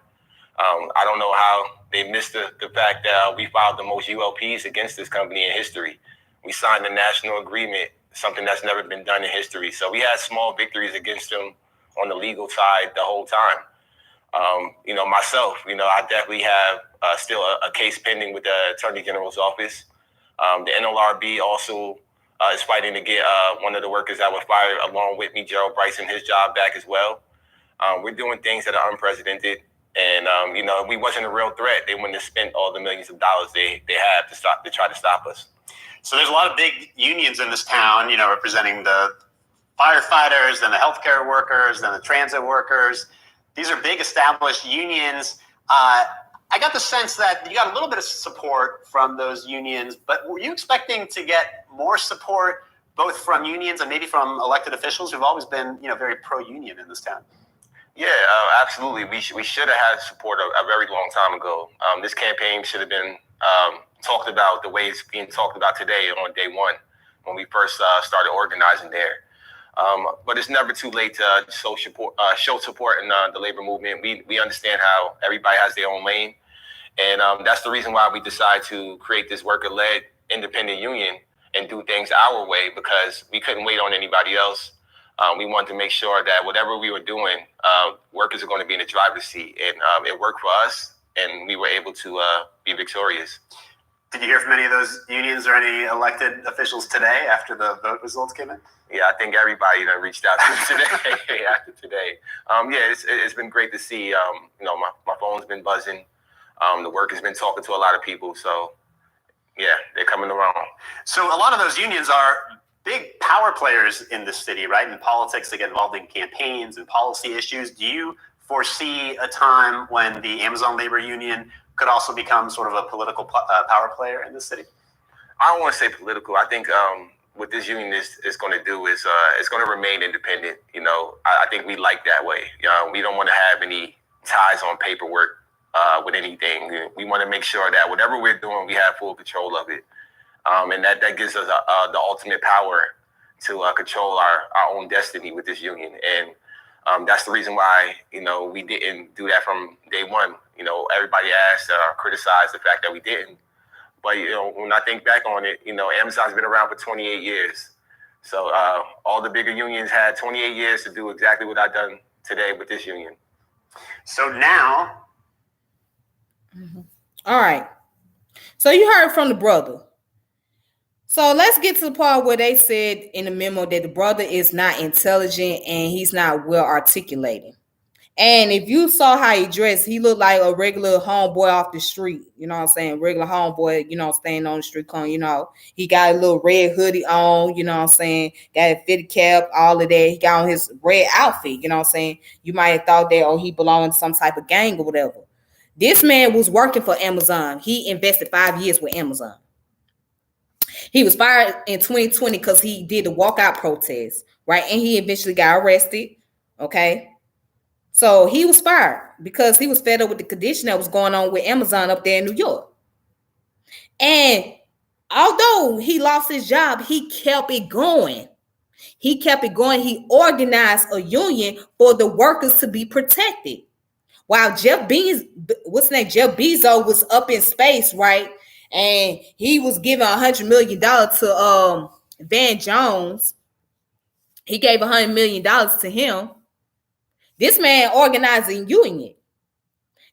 Speaker 7: I don't know how they missed the fact that we filed the most ULPs against this company in history. We signed a national agreement, something that's never been done in history. So we had small victories against them on the legal side the whole time. Myself, I definitely have still a case pending with the Attorney General's office. The NLRB also is fighting to get one of the workers that were fired along with me, Gerald Bryson, his job back as well. We're doing things that are unprecedented. And, we wasn't a real threat. They wouldn't have spent all the millions of dollars they have to try to stop us.
Speaker 8: So there's a lot of big unions in this town, representing the firefighters and the healthcare workers and the transit workers. These are big established unions. I got the sense that you got a little bit of support from those unions, but were you expecting to get more support both from unions and maybe from elected officials who've always been, very pro-union in this town?
Speaker 7: Yeah, absolutely. We should have had support a very long time ago. This campaign should have been talked about the way it's being talked about today on day one when we first started organizing there. But it's never too late to show support in the labor movement. We understand how everybody has their own lane. And that's the reason why we decided to create this worker-led independent union and do things our way, because we couldn't wait on anybody else. We wanted to make sure that whatever we were doing, workers are going to be in the driver's seat. And it worked for us, and we were able to be victorious.
Speaker 8: Did you hear from any of those unions or any elected officials today after the vote results came in?
Speaker 7: Yeah, I think everybody reached out to me today after today. It's been great to see. My phone's been buzzing. The work has been talking to a lot of people. So, yeah, they're coming around.
Speaker 8: So a lot of those unions are big power players in the city, right? In politics, they get involved in campaigns and policy issues. Do you foresee a time when the Amazon Labor Union could also become sort of a political power player in the city?
Speaker 7: I don't want to say political. I think what this union is going to do is it's going to remain independent. I think we like that way. We don't want to have any ties on paperwork with anything. We want to make sure that whatever we're doing, we have full control of it. And that gives us the ultimate power to control our own destiny with this union. And That's the reason why, we didn't do that from day one. Everybody asked or criticized the fact that we didn't. But, when I think back on it, Amazon's been around for 28 years. So all the bigger unions had 28 years to do exactly what I've done today with this union.
Speaker 8: So now.
Speaker 1: All right. So you heard from the brother. So let's get to the part where they said in the memo that the brother is not intelligent and he's not well articulated. And if you saw how he dressed, he looked like a regular homeboy off the street. You know what I'm saying? Regular homeboy, staying on the street corner, He got a little red hoodie on, you know what I'm saying? Got a fitted cap, all of that. He got on his red outfit, you know what I'm saying? You might have thought that, he belonged to some type of gang or whatever. This man was working for Amazon. He invested 5 years with Amazon. He was fired in 2020 because he did the walkout protest, right? And he eventually got arrested, okay? So he was fired because he was fed up with the condition that was going on with Amazon up there in New York. And although he lost his job, he kept it going. He kept it going. He organized a union for the workers to be protected. While Jeff Bezos was up in space, right? And he was giving $100 million to Van Jones. He gave $100 million to him. This man organized a union.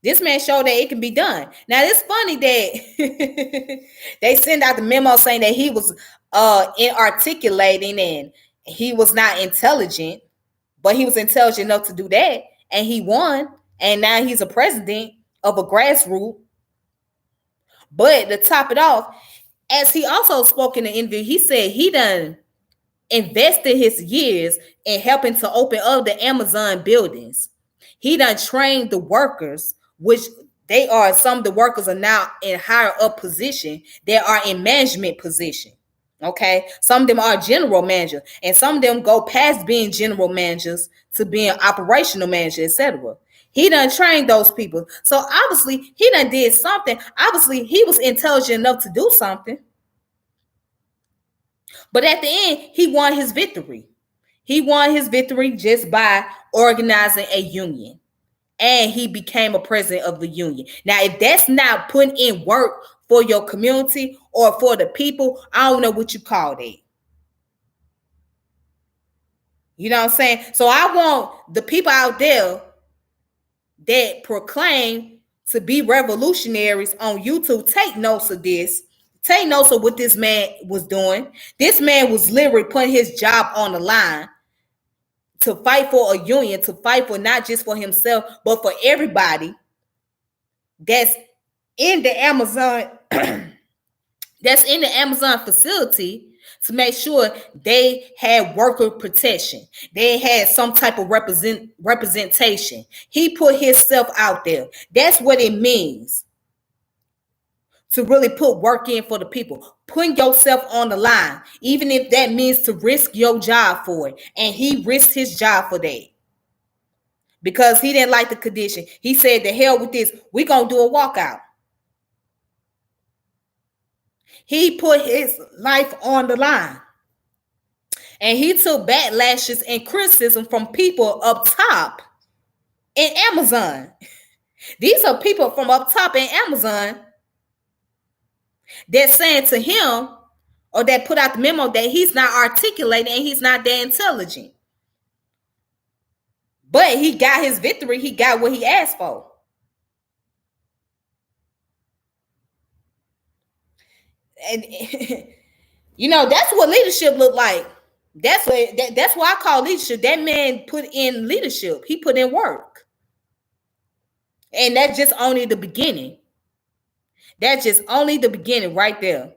Speaker 1: This man showed that it can be done. Now, it's funny that they send out the memo saying that he was inarticulating and he was not intelligent, but he was intelligent enough to do that, and he won, and now he's a president of a grassroots. But to top it off, as he also spoke in the interview, he said he done invested his years in helping to open up the Amazon buildings. He done trained the workers, which some of the workers are now in higher up position. They are in management position. Okay. Some of them are general manager, and some of them go past being general managers to being operational manager, etc. He done trained those people. So obviously he done did something. Obviously he was intelligent enough to do something. But at the end, he won his victory. He won his victory just by organizing a union. And he became a president of the union. Now, if that's not putting in work for your community or for the people, I don't know what you call that. You know what I'm saying? So I want the people out there that proclaim to be revolutionaries on YouTube, take notes of this. Take notes of what this man was doing. This man was literally putting his job on the line to fight for a union, to fight for not just for himself, but for everybody that's in the Amazon, that's in the Amazon facility, to make sure they had worker protection. They had some type of representation. He put himself out there. That's what it means to really put work in for the people. Putting yourself on the line, even if that means to risk your job for it. And he risked his job for that because he didn't like the condition. He said, the hell with this. We're going to do a walkout. He put his life on the line. And he took backlashes and criticism from people up top in Amazon. These are people from up top in Amazon that's saying to him, or that put out the memo, that he's not articulating and he's not that intelligent. But he got his victory. He got what he asked for. And that's what leadership looked like. That's what I call leadership. That man put in leadership. He put in work. And that's just only the beginning. That's just only the beginning right there.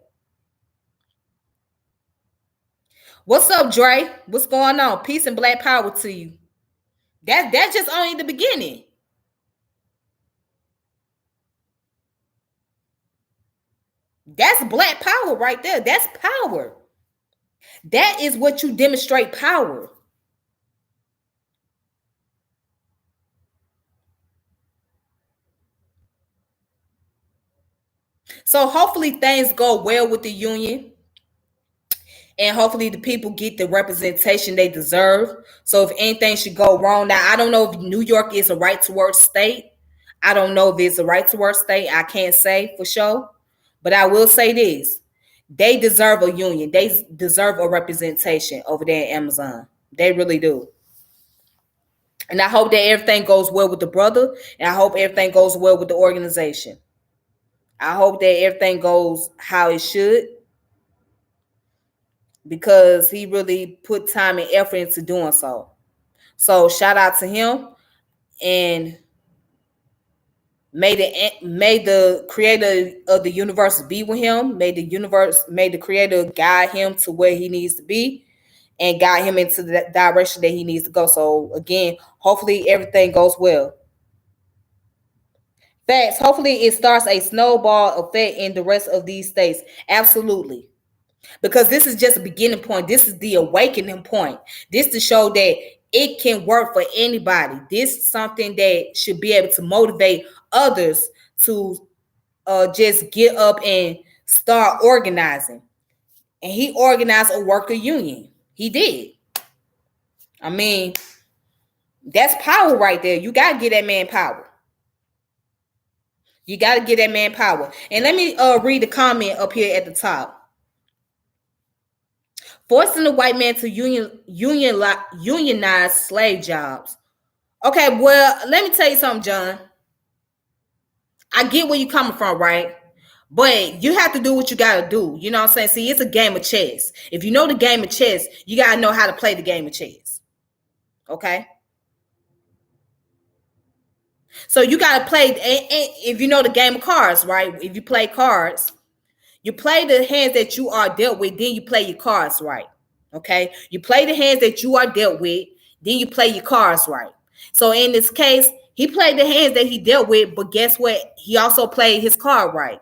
Speaker 1: What's up, Dre? What's going on? Peace and black power to you. That's just only the beginning. That's black power right there. That's power. That is what you demonstrate power. So hopefully things go well with the union. And hopefully the people get the representation they deserve. So if anything should go wrong, now I don't know if New York is a right to work state. I don't know if it's a right to work state. I can't say for sure. But I will say this. They deserve a union. They deserve a representation over there in Amazon. They really do. And I hope that everything goes well with the brother. And I hope everything goes well with the organization. I hope that everything goes how it should. Because he really put time and effort into doing so. So shout out to him, and may the creator of the universe be with him. May the creator guide him to where he needs to be and guide him into the direction that he needs to go. So again, hopefully everything goes well. Facts. Hopefully it starts a snowball effect in the rest of these states. Absolutely. Because this is just a beginning point. This is the awakening point. This to show that it can work for anybody. This is something that should be able to motivate others to just get up and start organizing. And he organized a worker union. He did. I mean, that's power right there. You got to get that man power. You got to get that man power. And let me read the comment up here at the top. Forcing the white man to unionize slave jobs. Okay, well, let me tell you something, John. I get where you're coming from, right? But you have to do what you got to do. You know what I'm saying? See, it's a game of chess. If you know the game of chess, you got to know how to play the game of chess. Okay? So you got to play, if you know the game of cards, right? If you play cards, you play the hands that you are dealt with, then you play your cards right. Okay? You play the hands that you are dealt with, then you play your cards right. So in this case, he played the hands that he dealt with, but guess what? He also played his card right.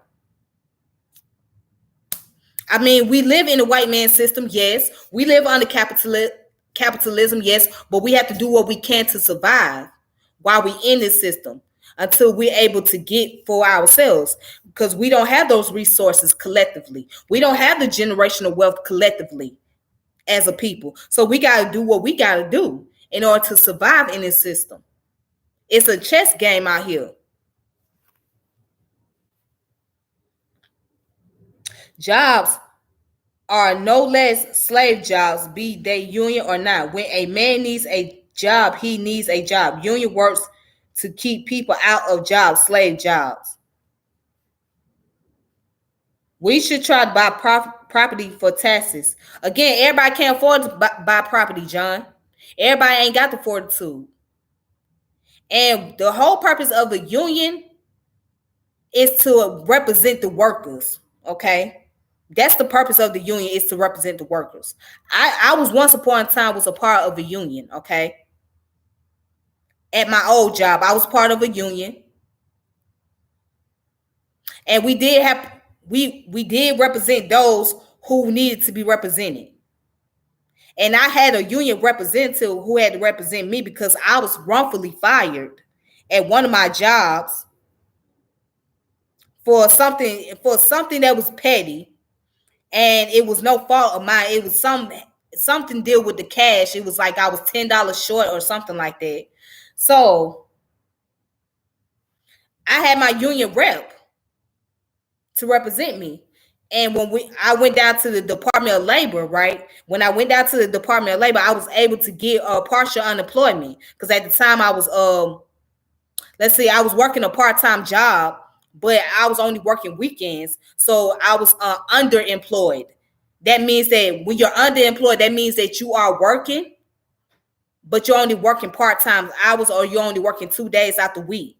Speaker 1: I mean, we live in a white man system, yes. We live under capitalism, yes, but we have to do what we can to survive while we in this system until we're able to get for ourselves, because we don't have those resources collectively. We don't have the generational wealth collectively as a people. So we got to do what we got to do in order to survive in this system. It's a chess game out here. Jobs are no less slave jobs, be they union or not. When a man needs a job, he needs a job. Union works to keep people out of jobs, slave jobs. We should try to buy property for taxes. Again, everybody can't afford to buy property, John. Everybody ain't got the fortitude. And the whole purpose of the union is to represent the workers, okay? That's the purpose of the union, is to represent the workers. I was once upon a time was a part of a union, okay? At my old job, I was part of a union. And we did represent those who needed to be represented. And I had a union representative who had to represent me because I was wrongfully fired at one of my jobs for something that was petty. And it was no fault of mine. It was something deal with the cash. It was like I was $10 short or something like that. So I had my union rep to represent me. And when I went down to the Department of Labor, right? When I went down to the Department of Labor, I was able to get partial unemployment because at the time I was, I was working a part-time job, but I was only working weekends. So I was underemployed. That means that when you're underemployed, that means that you are working, but you're only working part-time hours, or you're only working 2 days out the week.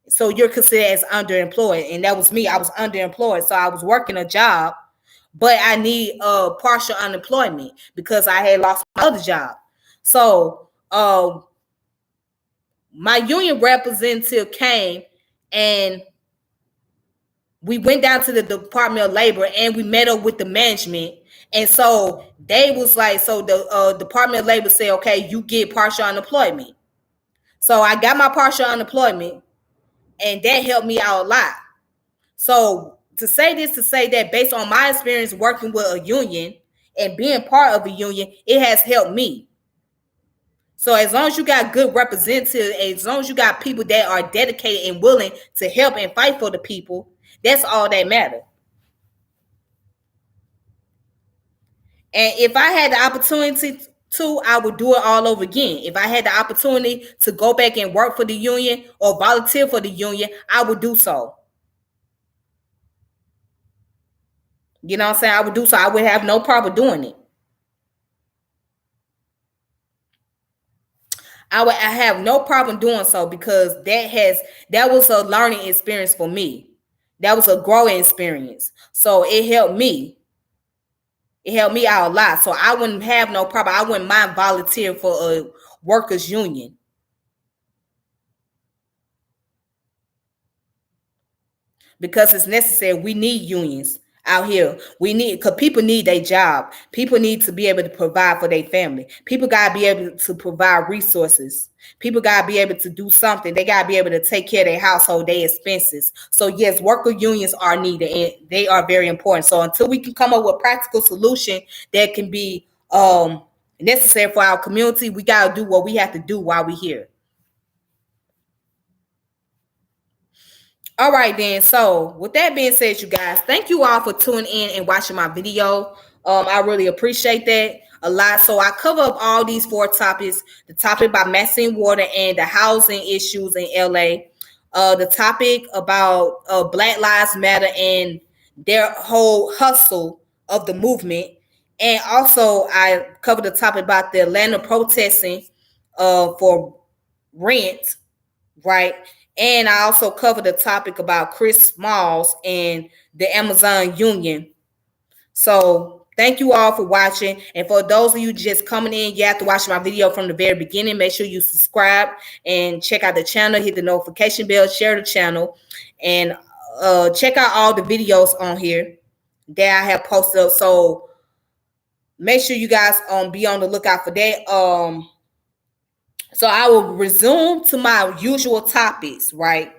Speaker 1: So you're considered as underemployed. And that was me. I was underemployed. So I was working a job, but I need partial unemployment because I had lost my other job. So my union representative came and we went down to the Department of Labor and we met up with the management. And so they was like, so the Department of Labor said, okay, you get partial unemployment. So I got my partial unemployment. And that helped me out a lot. So to say that based on my experience working with a union and being part of a union, it has helped me. So as long as you got good representatives, as long as you got people that are dedicated and willing to help and fight for the people, that's all that matters. And if I had the opportunity to, I would do it all over again. If I had the opportunity to go back and work for the union or volunteer for the union, I would do so. You know what I'm saying? I would do so. I would have no problem doing it. I have no problem doing so because that was a learning experience for me. That was a growing experience. So it helped me. It helped me out a lot. So I wouldn't have no problem. I wouldn't mind volunteering for a workers' union. Because it's necessary. We need unions out here. Because people need their job. People need to be able to provide for their family. People got to be able to provide resources. People got to be able to do something. They got to be able to take care of their household, their expenses. So yes, worker unions are needed and they are very important. So until we can come up with a practical solution that can be necessary for our community, we got to do what we have to do while we're here. All right, then. So with that being said, you guys, thank you all for tuning in and watching my video. I really appreciate that a lot. So I cover up all these 4 topics. The topic about Maxine Waters and the housing issues in LA. The topic about Black Lives Matter and their whole hustle of the movement. And also I covered the topic about the Atlanta protesting for rent, right? And I also covered the topic about Chris Smalls and the Amazon Union. So thank you all for watching. And for those of you just coming in, you have to watch my video from the very beginning. Make sure you subscribe and check out the channel. Hit the notification bell. Share the channel. And check out all the videos on here that I have posted up. So make sure you guys be on the lookout for that. So I will resume to my usual topics, right?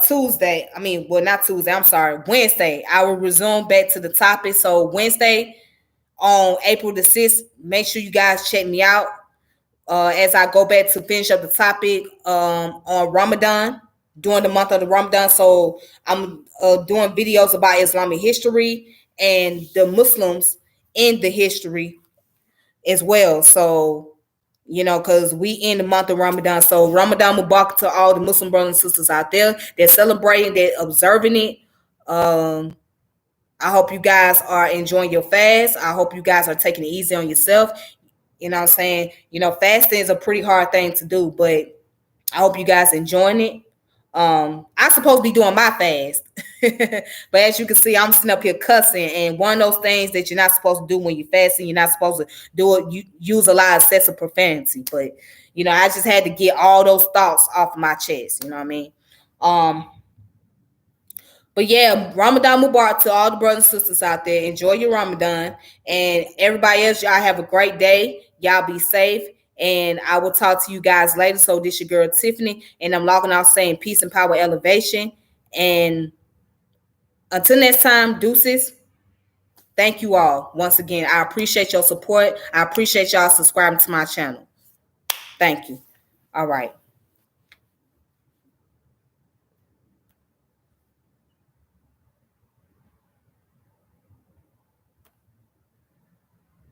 Speaker 1: Tuesday. I mean, well, not Tuesday. I'm sorry. Wednesday. I will resume back to the topic. So Wednesday on April the 6th, make sure you guys check me out as I go back to finish up the topic on Ramadan, during the month of the Ramadan. So I'm doing videos about Islamic history and the Muslims in the history as well. So, you know, because we in the month of Ramadan. So Ramadan Mubarak to all the Muslim brothers and sisters out there. They're celebrating, they're observing it. I hope you guys are enjoying your fast. I hope you guys are taking it easy on yourself. You know what I'm saying? You know, fasting is a pretty hard thing to do, but I hope you guys enjoying it. I'm supposed to be doing my fast. But as you can see, I'm sitting up here cussing. And one of those things that you're not supposed to do when you're fasting, you're not supposed to do it. You use a lot of excessive profanity. But, you know, I just had to get all those thoughts off of my chest. You know what I mean? But yeah, Ramadan Mubarak to all the brothers and sisters out there. Enjoy your Ramadan. And everybody else, y'all have a great day. Y'all be safe. And I will talk to you guys later. So this your girl Tiffany. And I'm logging out saying peace and power elevation. And until next time, deuces. Thank you all. Once again, I appreciate your support. I appreciate y'all subscribing to my channel. Thank you. All right.